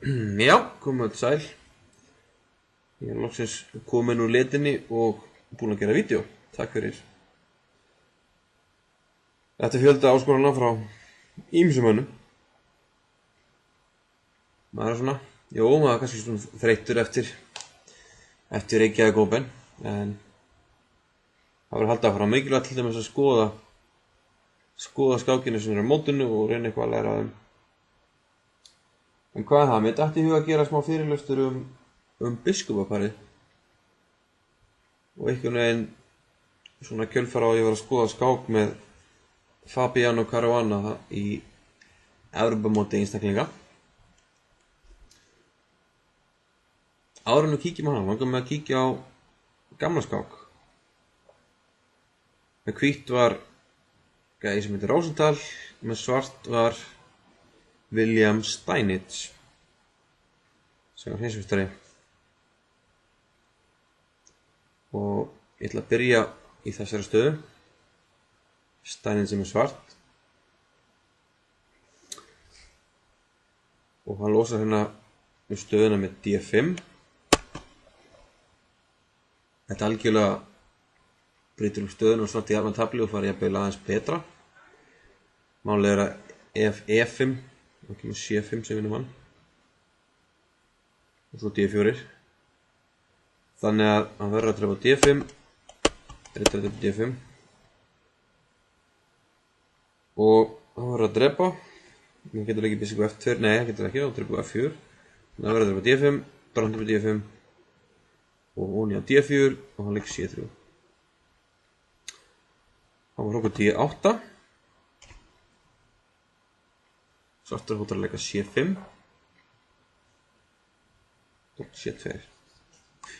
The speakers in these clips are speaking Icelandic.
Já, komum öll sæl. Ég er loksins komin úr letinni og búinn að gera vídeo. Takk fyrir. Þetta er fjölda áskorana frá ýmsum mönnum. Maður er svona, maður er kannski svona þreyttur eftir Reykjavík Open, en það verður haldið áfram mikilvægt til dæmis að skoða skákina sem eru á mótinu og reyna eitthvað að læra af þeim. En hvað er það? Mér datt í hug að gera smá fyrirlestur um biskupaparið og einhvern veginn svona kjölfara á að ég var að skoða skák með Fabiano Caruana í Evrópumóti einstaklinga. Áður en við kíkjum á hana, langar mig að kíkja á gamla skák. Með hvítt var gæi sem heitir Rosenthal, með svart var William Steinitz, sem var heimsmeistari. Og ég ætla að byrja í þessari stöðu. Steinitz er með svart. Og hann losar hérna stöðuna með D5. Þetta algjörlega breytir stöðuna og svart í jafna tabli og fara jafnvel aðeins betra. Málið er að ef E5, þá kemur C5 sem vinnur hann. Og svo D4. Þannig að hann verður að drepa D5, rittar að drepa D5. Og hann verður að drepa. Hann getur ekki biskup F2, nei hann getur ekki, þá drepa F4. Þannig að hann verður að drepa D5, drátt drepa D5. Og onni á D4 og hann leikur C3. Hann var okkur D8. Svartur hóttar að leika C5. Og C2.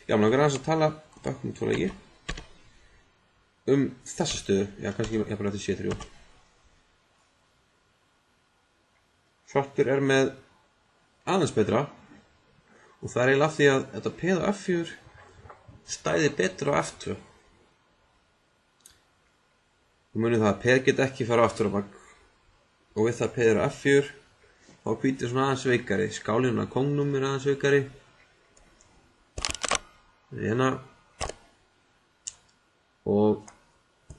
Já, maður langar aðeins að tala bakum tvo leiki þessa stöðu, kannski ég bara eftir C3. Svartur er með aðeins betra og það er eiginlega af því að þetta peð á F4 stæði betra á F2. Þú munið það að peð get ekki fara aftur á bak og við það peð er á F4 þá hvítir svona aðeins veikari, skálinn á kongnum er aðeins veikari. Hérna og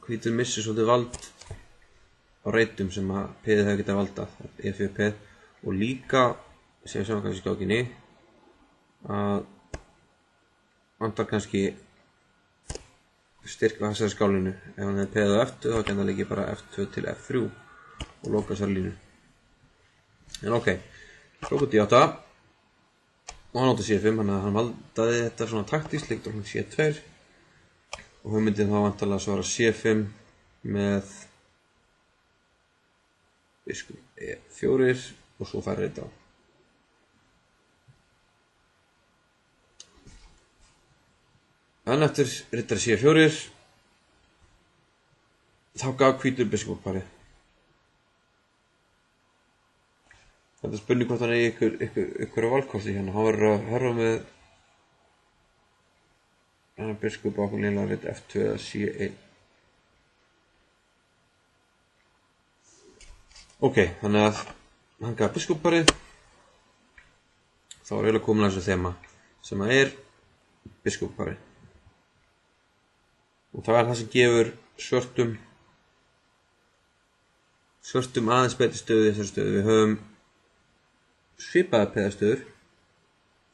hvítur missir svolítið vald á reytum sem að peðið hefur getað valdað, E4 peð, og líka sem við sjáum kannski í skákinni að vantar kannski styrk á þessari skálinu. Ef hann hefði peðið á F2 þá gæti hann leikið bara F2 til F3 og loka þessari línu. En ok, slóku D8 og hann átti C5, þannig að hann valdaði þetta svona taktískt, leikur hann C2 og hugmyndin þá vantarlega að svara C5 með biskup E4 og svo færi þetta á. En eftir rittari C4 þá gaf hvítur biskupparið. Þetta er spurning hvort hann eigi ykkur valkosti hérna. Hann verður að herfa með hennar biskup á okkur línulega ritt F2 eða C1. Ok, þannig að hann gaf biskupparið. Þá er eiginlega komin að þessu þema sem að er biskupparið. Og það er það sem gefur svörtum aðeins betri stöðu í þessari stöðu. Við höfum svipaða peðastöður,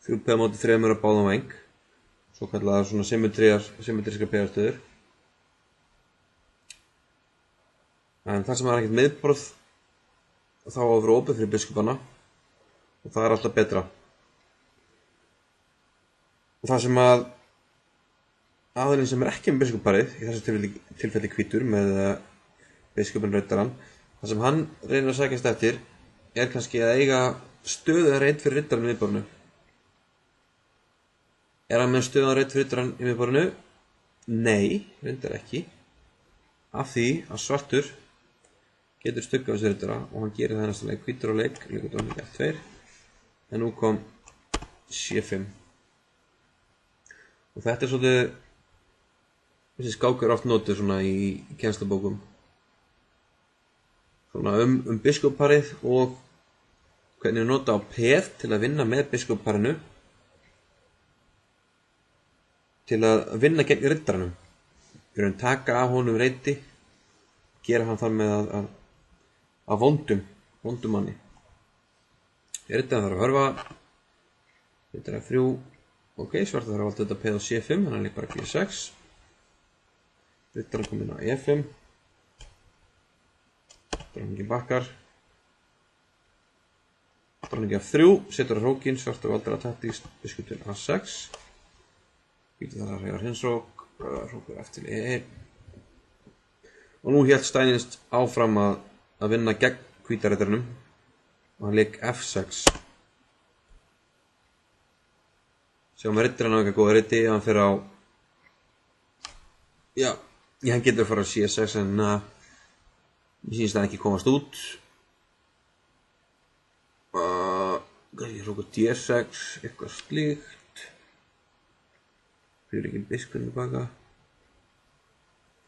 3 peða móti 3 á báðan væng, svo kallaðar svona symmetriska peðastöður. En þar sem það er ekkert miðborð, þá á að vera opið fyrir biskupana og það er alltaf betra. Og það sem að aðilinn sem er ekki með biskupparið, í þessu tilfelli hvítur með biskupin rittarann, það sem hann reynir að sækjast eftir er kannski að eiga stöðuðan reit fyrir rittarann í miðborðinu. Er hann með stöðuðan reit fyrir rittarann í miðborðinu? Nei, reyndar ekki. Af því að svartur getur stuggað þessu rittara og hann gerir það næsta leik hvítur á leik, leikur drótning F2, en nú kom C5. Og þetta er svolítið, þessi skák er oft notuð svona í kennslubókum. Svona biskuparið og hvernig við nota á peð til að vinna með biskupparinu til að vinna gegn riddaranum. Við erum taka af honum reiti, gera hann þar með að vondum manni. Riddaran þarf að hörfa, þetta er F3, ok, svarta þarf að valda þetta peð á C5, þannig að líka bara G6. Riddaran kom inn á E5, dronningi bakkar, dronningi F3, setur að hrókin, svarta valda að taktíst, biskup til A6, hvítur þar að hreyfa hinsrók, hrókur F til E1. Og nú hélt Steinitz áfram að vinna gegn hvítariddaranum og hann leik F6. Sjáum að riddarinn á eitthvað góða riti, hann fyrir á, já, hann getur að fara á C6 en mér sýnist það ekki komast út. Kannski hrókur D6, eitthvað slíkt. Fyrir ekki biskupinn tilbaka.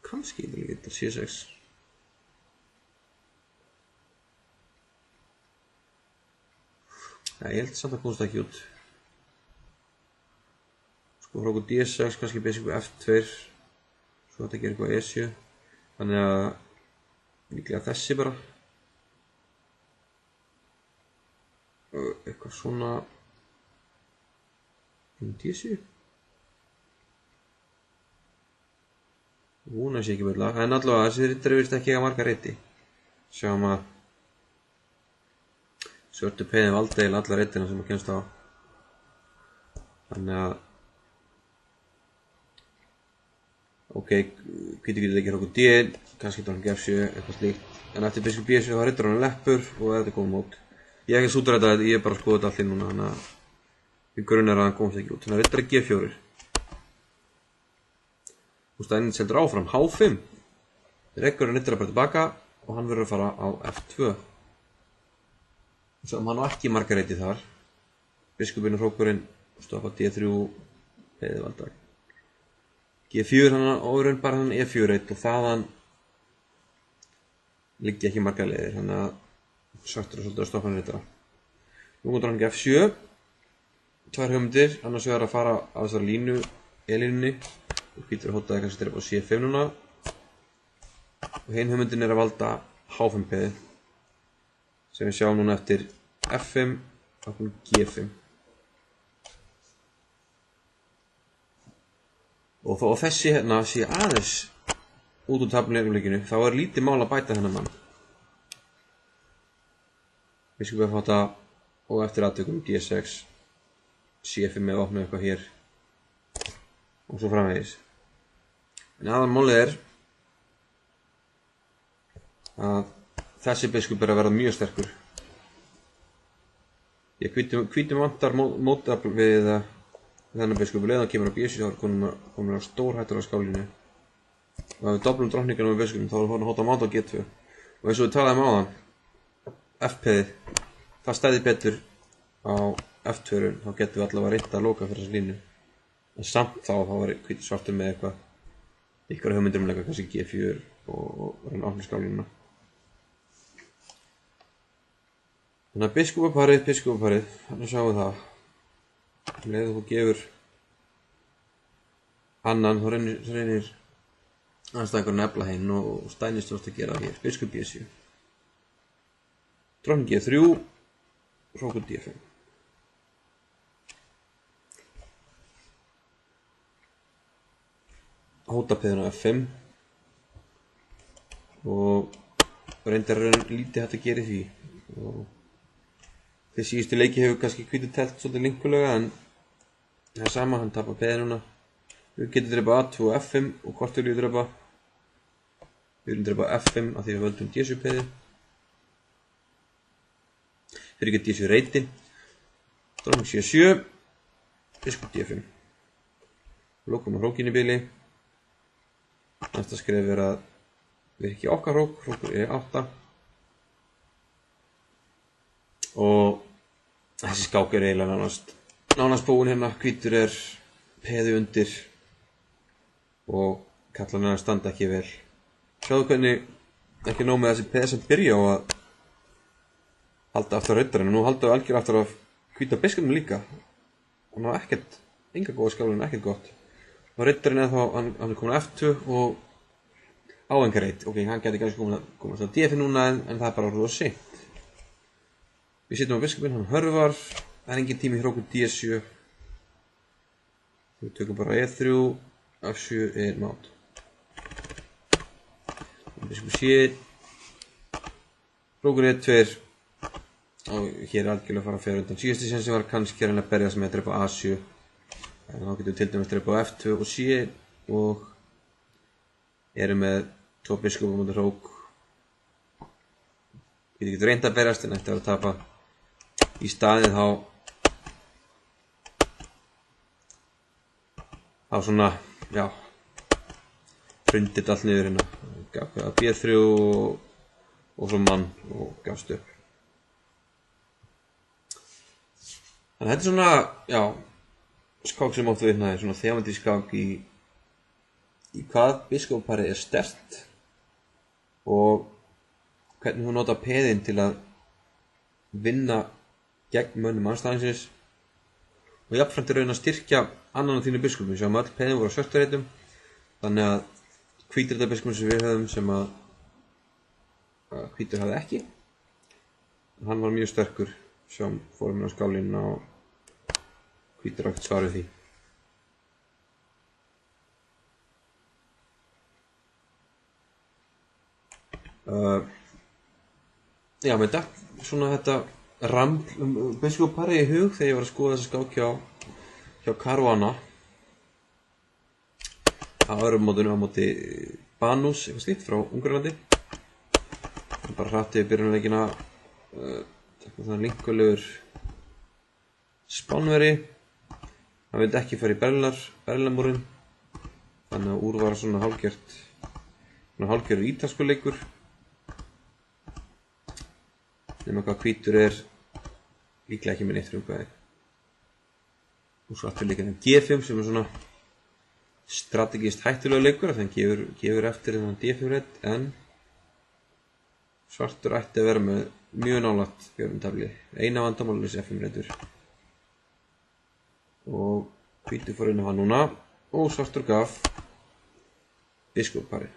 Kannski ekki þetta C6. Nei, ég held samt að komast það ekki út. Sko hrókur D6, kannski biskup F2. Svo þetta gerir eitthvað E7. Þannig að líklega þessi bara. Eitthvað svona. D7. Hún sé ekki vel að. En allavega þessi riddari virðist ekki að marga reiti. Sjáum að svörtu peðin valda eiginlega alla reitina sem að kemst á. Þannig að ok, hvítur getur ekki hrókur D, kannski dronning F7, eitthvað slíkt. En eftir biskup B7 þá riddar hann leppur og þetta er góð mót. Ég ekki sútur þetta, ég er bara að skoða þetta allt inn núna, þannig að við grunnar að hann komst ekki út. Þannig að riddar G4. Og Steinitz heldur áfram, H5. Reggurinn riddar bara tilbaka og hann verður að fara á F2. Svo hann á ekki marga reiti þar. Biskupinn og hrókurinn stoppa D3, heiði valda. G4 hann og raun bara hann E4 reitt og þaðan liggja ekki marga leiðir, þannig að svartur er svolítið að stoppa hann reitara. Nú kom dronning F7, tvær hugmyndir, annars vegar að fara á þessari línu, E-línunni, og hvítur hótaði kannski drepa á C5 núna, og hinn hugmyndin er að valda H5 peði, sem við sjáum núna eftir F5 og G5. Og þó að þessi hérna sé aðeins út úr taflunni þá er lítið mál að bæta þennan mann. Biskup F8 og eftir aðtökum D6, C5 með opna eitthvað hér og svo framvegis. En aðalmálið er að þessi biskup er að verða mjög sterkur. Ég hvítum vantar mótafl við þennan biskup. Leiðan kemur á B7 þá er komin á stór hættur á skálinu. Og ef við doblum drottningarna með biskupnum þá er hann hótt að máta á G2. Og eins og við talaðum á þann, F-peðið, það stæði betur á F2, þá getum við allavega reynt að loka fyrir þessu línu. En samt þá var hvítur svartur með eitthvað hugmyndir um leika, kannski G4 og reyna að opna skálínuna. Þannig að biskupaparið, þannig sjáum við það. Leðu þú gefur annan, þá reynir anstæðingur nefla hinn og Steinitz tókst að gera hér. Biskup B7. Dronning G3, hrókur D5. Hótapeðin á F5 og reyndar lítið hægt að gera því. Og þegar síðustu leiki hefur kannski hvítur telt svolítið linkulega en það er sama, hann tapar peðinuna. Við getum drepa A2 og F5 og hvort viljum við drepa? Við viljum drepa F5 af því við völdum D7 peði. Fyrir ekki D7 reitin. Dronning C7, biskup D5. Lokum á hrókin í bili. Næsta skref er að virki okkar hrókur E8. Og þessi skák er eiginlega nánast búin hérna, hvítur er peði undir og kallarinn standa ekki vel. Sjáðu hvernig ekki nóg með þessi peði sem byrja á að halda aftur raudarinn, og nú halda við algjör aftur af hvíta biskupnum líka. Hann var ekkert, enga góða skálinn, ekkert gott. Og raudarinn þá, hann er komin á F2 og á enga reit. Ok, hann geti kannski komast á D5 núna, en það er bara rosa seint. Við sitjum á biskupinn, hann hörfar, það er engin tími hrókur D7. Við tökum bara E3, F7 er mát. Biskup C, hrókur E2, og hér er algjörlega að fara að fyrir undan síðasti sem var kannski að berjast með að drepa A7. En þá getum við til dæmis drepa á F2 og C og erum með 2 biskupum út af hrók. Við getum reynd að berjast en eftir að tapa í staðið þá svona, já, hrundið allt niður hérna. Gaf B3 og svo mann og gafst upp. Þannig þetta er svona, já, skák sem áttu vitna er svona þefandi skák í hvað biskupparið er sterkt og hvernig hún nota peðinn til að vinna gegn mönnum andstæðingsins og jafnframt er raun að styrkja annan af þínu biskupum. Sjáum öll peðin voru á svörtureitum, þannig að hvítritabiskupinn sem við höfum sem að hvítur hafði ekki, hann var mjög sterkur. Sjáum fórum við á skálinn og hvítur átt svarið því. Já, með þetta, svona þetta rambl biskupparið í hug þegar ég var að skoða þessa skák hjá Caruana á öðrum mótinu á móti Banús, eitthvað slíkt frá Ungverjalandi. Hann bara hratt yfir byrjunarleikina, þannig linkulegur Spánveri. Hann vildi ekki fara í Berlínarmúrinn, þannig að úr var svona hálfgerður ítalskur leikur. Nema hvað hvítur er líklega ekki með neitt frumkvæði. Og svo aftur líka G5 sem er svona strategist hættulega leikur, þannig að hann gefur eftir þennan D5 reit, en svartur ætti að vera með mjög nálægt björnumtafli. Eina vandamálið þessi F5 reitur. Og hvítur fór inn á hann núna og svartur gaf biskupparið.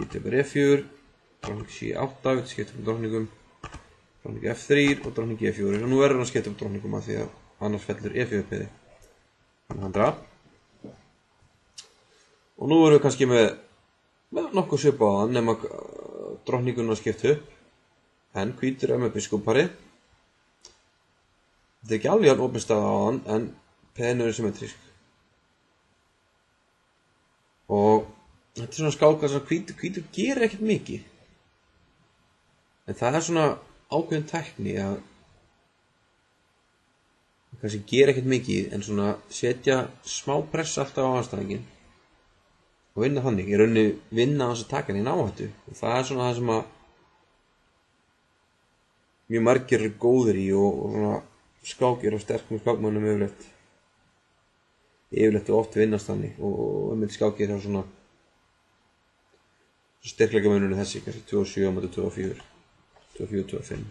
Getur bara E4, drókning C8, við skiptum upp drókningum, drókning F3 og drókning E4. Og nú verður hann að skipta upp drókningum að því að annars fellur E4 piði. Þannig að hann draf. Og nú erum við kannski með nokkuð svipa á hann nema drókningun að skipta upp. En hvítur er með biskupparið. Þetta er ekki alveg jafn opin staða á hann, en peðin eru symmetrísk. Og þetta er svona skáka sem hvítur gerir ekkert mikið. En það er svona ákveðin tækni að kannski gera ekkert mikið, en svona setja smá press alltaf á andstæðinginn og vinna þannig. Í rauninni vinna hans að taka hann í áhættu. Og það er svona það sem að mjög margir eru góðir í og svona skákir og sterkum skákmönnum yfirleitt og oft vinnast þannig. Og með skákir þá svona styrkleika munurinn þessi, kannski 27 á móti 24, 24, 25.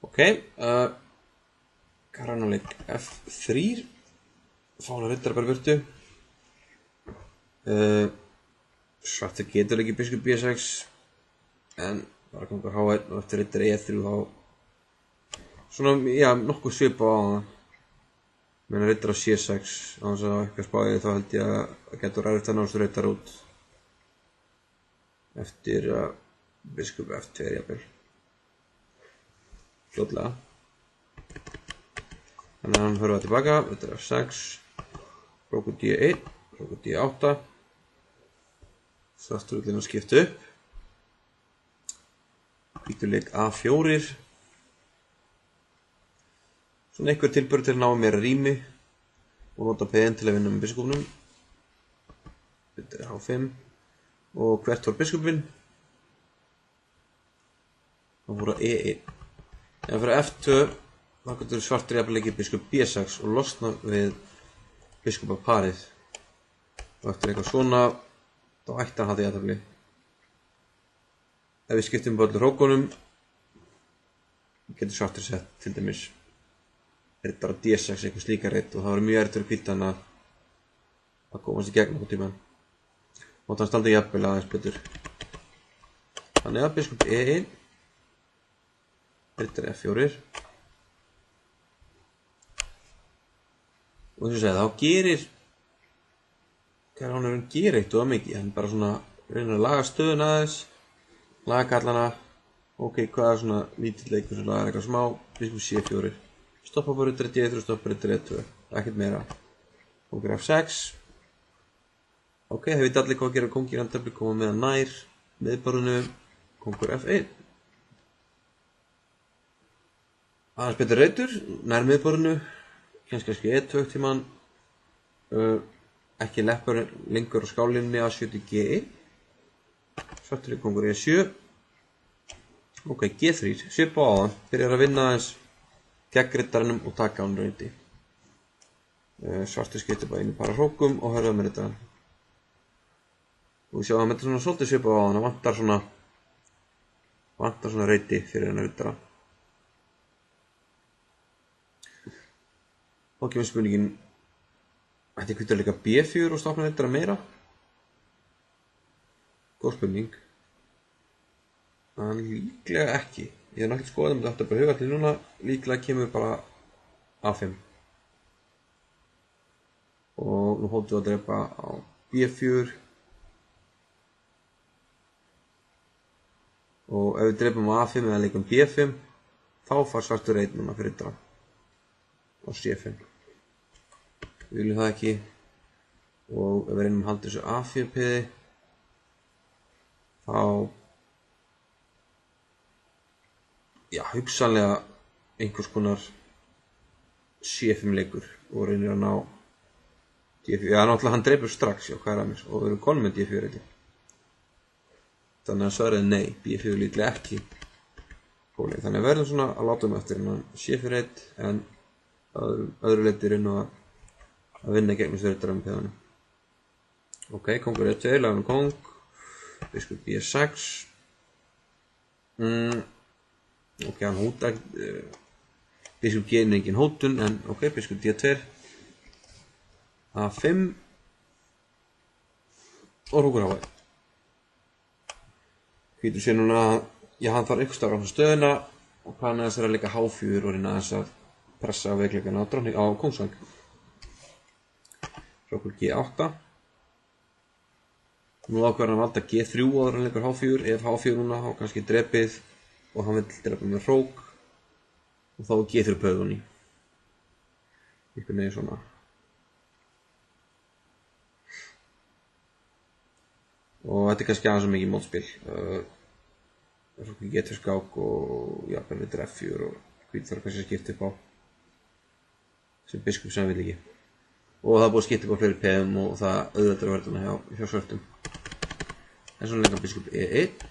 Ok, Caruana-leik F3, fána riddara bara burtu. Svartur getur ekki biskup B6, en bara kongur H1 og eftir riddara E3 þá svona, já, nokkuð svipa á það. Meðan riddara C6, á þess að eitthvað spáði þá held ég að getur ræðist að nástu riddara út eftir biskup F2 jafnvel. Fljótlega. Þannig að hann hörfa tilbaka, þetta er F6, hrókur D1, hrókur D8, svartur að skipta upp, hvítur leik A4, svona einhver tilbörð til að ná meira rými og nota peðin til að vinna með biskupnum. Þetta er H5 og hvert var biskupinn? Það voru E1. En fyrir F2 þá getur svartur jafnvel ekki biskup B6 og losna við biskupaparið. Og eftir eitthvað svona þá ætti hann að hafa jafnvel. ef við skiptum bá allir hrókunum getur svartur sett til dæmis riddara D6 eitthvað slíka ridd og það var mjög erfitt fyrir hvítan að komast í gegnum á tímann og það standi jafnvel aðeins betur. Þannig að biskup E1 riddari F4 og þess að segja þá gerir hvað hann að gera eitt og mikið, hann bara svona reynir að laga stöðun aðeins, laga kallana, ok, hvað er svona lítill leikur sem lagar eitthvað smá, biskup C4, stoppa bara riddari D3, stoppa riddari E2, ekkert meira, kongur F6, ok, það veit allir hvað að gera kongir andabli, koma með hann nær, miðborðinu, kongur F1, aðeins betur reitur, nær miðborðinu, kannski E2 tímann, ekki leppur lengur á skálinni að 70 G1 svartur í kongur E7 ok, G3, svipa á það byrjar að vinna aðeins gegn riddaranum og taka hann reyndi svartur skiptir bara einu para hrókum og hörða með riddaran og við sjáum að hann með svona svolítið svipa á það vantar svona reyndi fyrir hennar riddara og kemur spurningin ætti hvítur að leika B4 og stopna riddara meira? Góð spurning. En líklega ekki. Ég hef náttúrulega skoðað þetta bara huga til núna. Líklega kemur bara A5. Og nú hóttum við að drepa á B4. Og ef við drepum á A5 eða leikum B5 þá far svartur reit núna fyrir riddara á C5. Við viljum það ekki og ef við reynum að halda þessu A4 piði þá já, hugsanlega einhvers konar C5 leikur og reynir að ná D4, já náttúrulega hann dreipur strax, já hvað er að mér og við erum konum með D4 eitthvað þannig að svarið er nei, B4 líklega ekki góðleik, þannig að verðum svona að láta um eftir hennan C4 en öðru leiti reynum að vinna gegn þessu riddaranum peðanum. Ok, kongur E2, lagan kong, biskup B6. Ok, hann hóta biskup G er engin hótun, en ok, biskup D2. A5 og hrókur H1. Hvítur sér núna að hann þarf einhvers staðar á stöðuna og plana þess að leika H4 og reyna þess að pressa á veikleikana á kongsvang. Hrókur G8 nú ákveður hann að valda G3 áður en leikur H4 ef H4 núna þá kannski drepið og hann vill drepa með hrók og þá er G3 pöðun í einhvern veginn svona og þetta er kannski aðeins mikið mótspil Hrókur G2 skák og jafnvel við F4 og hvít þarf kannski að skipta upp á sem biskup sem hann vill ekki og það er búið að skipta upp á fleiri peðum og það auðvitað verðurna hjá svörtum. En svona leika biskup E1,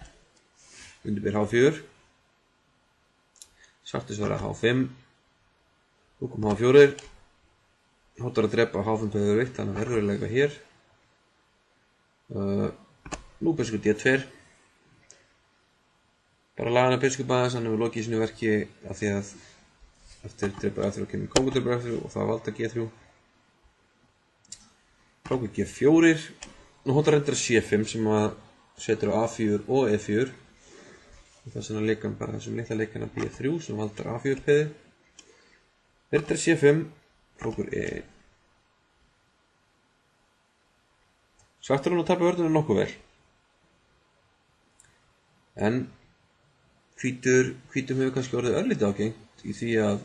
undirbyr H4, svartur svara H5, nú kom H4, hóttar að drepa H5 peður vitt, þannig að verður að leika hér. Nú biskup D2, bara laga hann biskup aðeins, hann hefur lokið í sínu verki af því að eftir drepa F3 og kemur kongur drepa F3 og það valda G3. Hrókur G4, nú hóttar reyndar C5 sem að setur á A4 og E4 og þess vegna leika hann bara þessum litla leikana B3 sem valdar A4 peði reyndar C5, hrókur E1 svartur hann að tapa vörðunum nokkuð vel en hvítum hefur kannski orðið örlítið ágengt í því að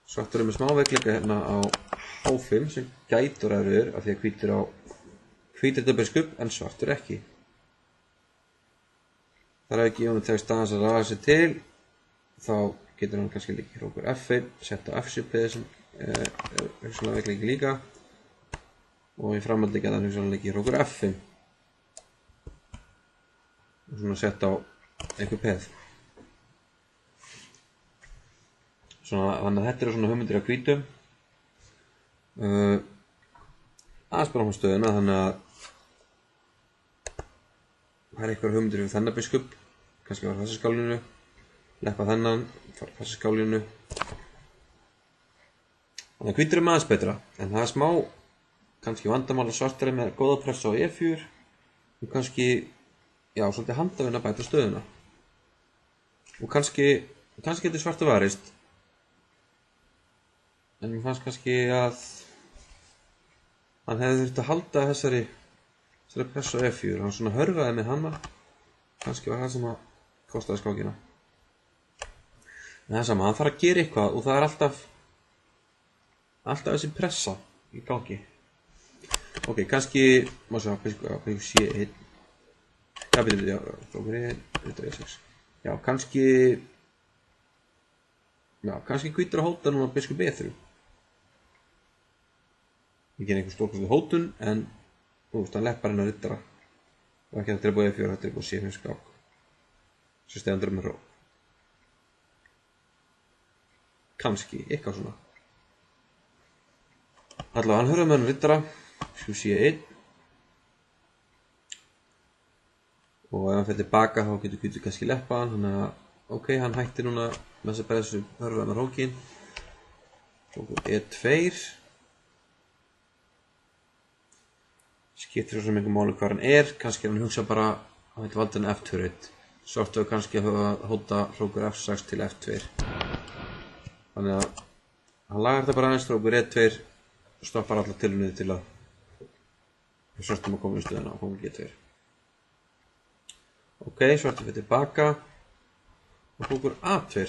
svartur með smá veikleika hérna á H5 sem gætur erfiður af því að hvítir þetta biskup en svartur ekki. Þar ef ekki honum tekst aðeins að raða sig til þá getur hann kannski líka hrókur F1, setta F7 peði sem er hugsanlega veikleiki líka og í framhaldi geta hann hugsanlega líka hrókur F5 og svona setta á einhver peð. Svona, þannig að þetta eru svona hugmyndir af hvítum aðeins bara á stöðuna þannig að það eitthvað hugmyndir fyrir þennan biskup, kannski var þessa skálinu, leppa þennan, fara þessa skálinu. Þannig að hvítur aðeins betra, en það smá kannski vandamál að svartari með góða pressa á E4 og kannski, já, svolítið handafinn að bæta stöðuna. Og kannski getur svartur varist, en mér fannst kannski að hann hefði þurft að halda þessari pressu á E4, hann svona hörfaði með hana, kannski var það sem að kostaði skákina. En það er sama, hann þarf að gera eitthvað og það er alltaf þessi pressa í gangi. Ok, kannski, má sjá, biskup C1, já, byrju, já, okkur E6, já, kannski hvítur að hóta núna biskup E3. Ekki einhver stórkostleg hótun, en þú veist, hann leppar hennar riddara og ekki að drepa á E4, þetta er búið C5 skák sem stegandur með ró. Kannski, eitthvað svona. Allavega, hann hörður með hennar riddara, biskup C1 og ef hann fer tilbaka þá getur hvítur kannski leppa hann, þannig að ok, hann hættir núna með þess að berða þessu hörðu með rókin. E2 skiptir svo sem einhver máli hvað hann er, kannski hann hugsa bara að hann vil valda henni F2 svartu kannski að hóta hrókur F6 til F2 þannig að hann lagar þetta bara aðeins, hrókur E2 stoppar alla tilunni til að svartum að koma í stöðuna og koma í G2. Ok, svartu fyrir tilbaka og hrókur A2.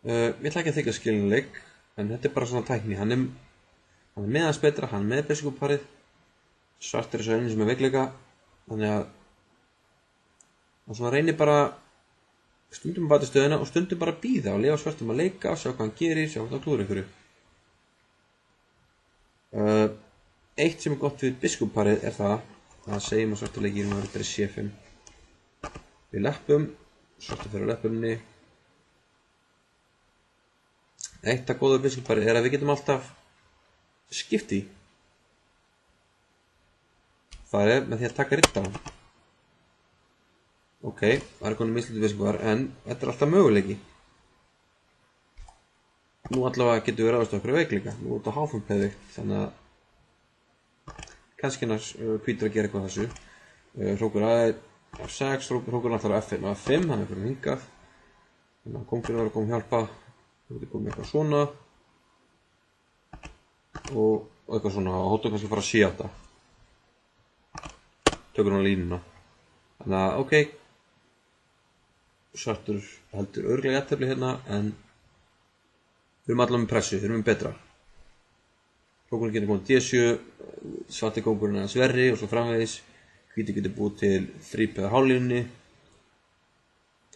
Ég ætla ekki að þykja skiljanleik, en þetta er bara svona tækni, hann er meðans betra, hann með biskupparið, svartur er svo einu sem er veikleika, þannig að hann svona reynir bara stundum að bæta stöðuna og stundum bara að bíða og lifa svartum að leika, sjá hvað hann gerir, sjá hvað hann klúður einhverju. Eitt sem er gott við biskupparið er það að segjum að svartur leikir nú er C5. Við leppum, svartur fyrir leppunni. Eitt að góða biskupparið er að við getum alltaf skipti. Það er með því að taka riddarann. Ok, það er konum mislítið biskupar, en þetta er alltaf möguleiki. Nú allavega getur við ráðast okkur veikleika. Nú er þetta háfumpeðvikt, þannig að kannski hann hvítur að gera eitthvað þessu. Hrókur A6, hrókur alltaf á F5, hann er fyrir hingað. Þannig að kóngurinn var að koma að hjálpa. Þú getur komið eitthvað svona. Og eitthvað svona, og hóttum kannski að fara að sé þetta. Tökur hann línuna. Þannig að, ok. Svartur heldur örugglega jafntefli hérna, en við erum allavega með pressu, við erum með betra. Kóngurinn getur komið D7, svarti kóngurinn aðeins verri og svo framvegis. Hvíti getur búið til þríp eða hálínunni.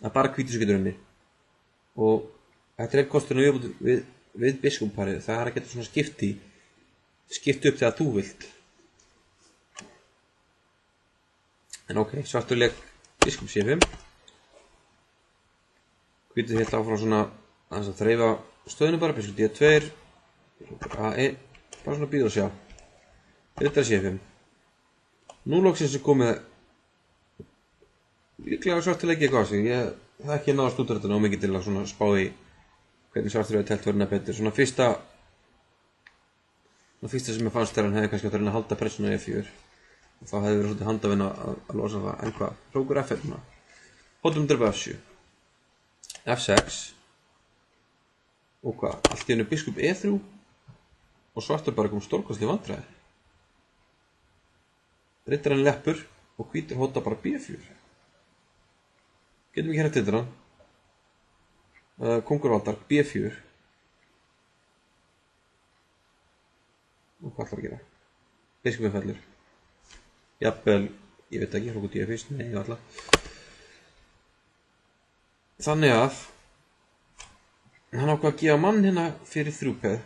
Það er bara hvíti sem getur henni. Og þetta er einn kosturinn við biskupparið, það er að geta svona skipti upp þegar þú vilt. En ok, svartur leik biskup C5. Hvítur helt áfram svona aðeins að þreifa stöðinu bara, biskup D2, A1, bara svona býða og sjá. Riddari C5. Nú loksins er komið líklega svartur leik eitthvað á sig. Ég hef ekki náðast út af þetta ná mikið til að svona spá í hvernig svartur hefur telt verðina betur. Svona fyrsta sem ég fannst þegar hann hefði kannski átt að reyna að halda pressuna í F4 og þá hefði verið svolítið handafinn að losa það, en hvað? Hrókur F1 hóttum drepa F7 F6 og hvað? Allt í einu biskup E3 og svartur bara kom stórkostleg vandræði. Riddarinn leppur og hvítur hóta bara B4. Getum ekki hérna til hann. Kóngur valdar B4 og hvað ætlar að gera? Biskupinn fellur. Jafnvel, ég veit ekki, hrókur D fyrst, nei, ég ætla. Þannig að hann ákvað að gefa mann hérna fyrir þrjúpeð.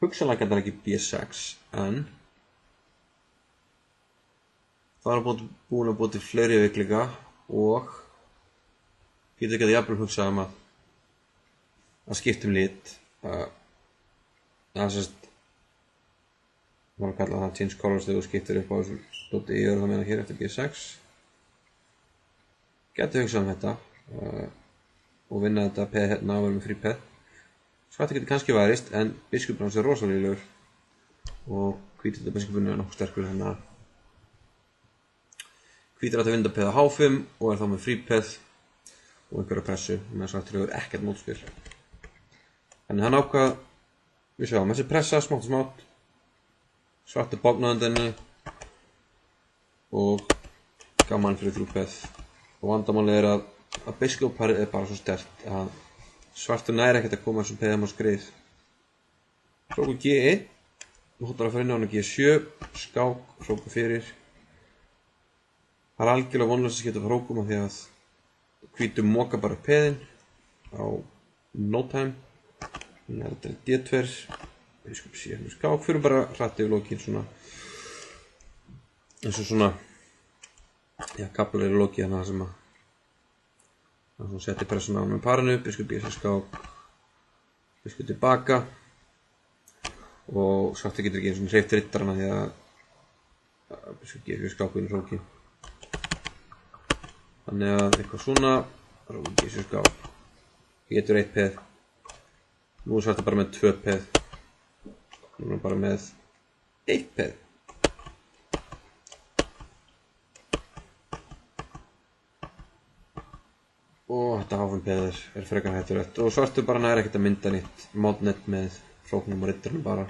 Hugsanlega gæti hann ekki B6, en það er búin að búið til fleiri veikleika og getur ekki að jafnvel hugsað að skipta lit. Það sést Má kalla það change colors þegar þú skiptir upp á þessu dóti. Ég það meina hér eftir G6. Gæti hugsað þetta og vinna þetta peð hérna og vera með frí peð. Svarti getur kannski varist, en biskupinn hans rosalega og hvítur þetta biskupinn nokkuð sterkur þannig að hvítur að vinna peð á H5 og þá með frí peð og einhverja pressu með svartur hefur ekkert mótspil. Þannig hann ákvað, við sjáum þessi pressa smátt og smátt, svartur bóknaðandinni og gaf mann fyrir 3 peð. Og vandamálið að biskupparið bara svo sterkt að svartur næri ekkert að koma þessum peðum á skrið. Hrókur G1, hóttar að fara inn á hann G7, skák, hrókur fyrir. Það algjörlega vonlaust að skipta fyrir hrókum af því að hvítur moka bara upp peðin á no time. Þannig að þetta D2, biskup C, skák, fyrir bara hratt yfir lokinn svona eins og svona kaplar yfir lokið þannig að sem að setti pressuna á með parinu, biskup B6 skák, biskup tilbaka og svartur getur ekki eins og hreyft rittarana því að biskup G4 skákurinn hrókin. Þannig að eitthvað svona, hrókur G7 skák, getur 1 peð, nú er svartur bara með 2 peð, nú er bara með 1 peð. Og þetta H5-peð er frekar hættulegt og svartur bara næri ekkert að mynda nýtt mótnett með hróknum og rittarnum bara.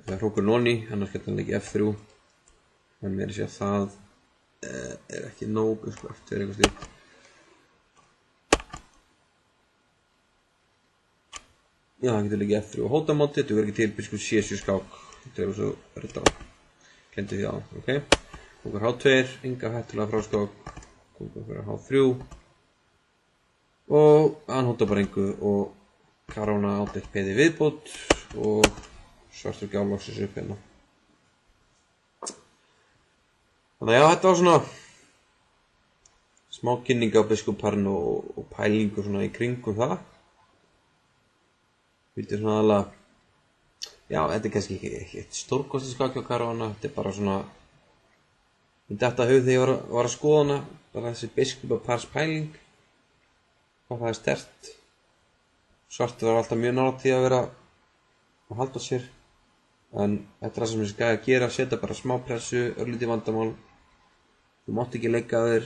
Hrókur Nonni, annars getur hann leikið F3 en mér sé að það er ekki nóg, eftir eitthvað slíkt. Já, hann getur leikið F3 og hótamóti, þetta verður ekki til biskup C7 skák, þetta er svo rittarna. Gleymdi því á, ok. Hrókur H2, enga hættulega fráskák. Kóngur fyrir H3 og hann hóta bara engu og Caruana átti eitt peð í viðbót og svartur gjá loksins upp hérna. Þannig að já, þetta var svona smá kynning á biskupparinn og pælingu svona í kringum það. Vildi svona alveg, já, þetta er kannski ekki eitt stórkostið skák hjá Caruana, þetta er bara svona þetta hafði þegar ég var að skoða hana, bara þessi biskupapars pæling, hvað það er sterkt. Svartur var alltaf mjög nálægt því að vera að halda sér, en þetta er það sem þessi gæði að gera, setja bara smá pressu, örlítið vandamál. Þú mátt ekki leika að þér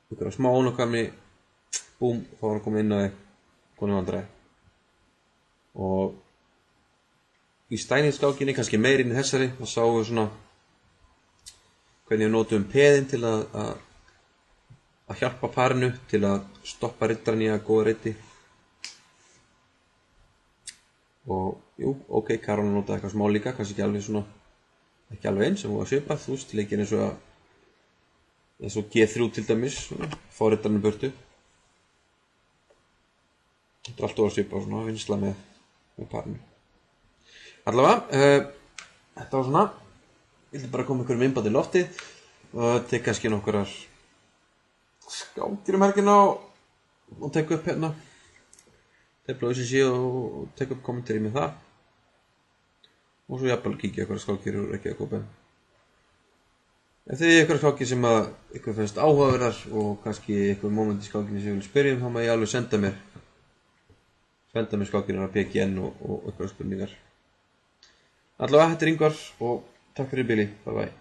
einhverja smá ónákvæmni, búm, þá var að koma inn á þig, konum vandræði. Og í stæningsskákinni, kannski meiri inn í þessari, þá sáum við svona hvernig við notum peðin til að hjálpa parinu, til að stoppa rittarinn í að góða riti. Og jú, ok, Caruana notaði eitthvað smá líka, kannski ekki alveg svona, ekki alveg eins, sem hún var svipað, þú veist, leikinn eins og G3 til dæmis, fá rittarinn burtu. Þetta er allt að svipað svona, vinsla með parinu. Allavega, þetta var svona. Ég vildi bara koma einhverjum innbátt í loftið og tek kannski nokkrar skákir helgina og tek upp hérna tefla OCC og tek upp kommentari með það og svo jafnvel kíkja einhverjar skákir úr Reykjavík. Ef þið einhverjar skákir sem að ykkur finnst áhugaverðar og kannski einhver moment í skákinni sem ég vil spyrja þá má ég alveg senda mér skákirinn á PGN og einhverjar spurningar. Allavega, þetta er Ingvar og takk fyrir bili, bye bye.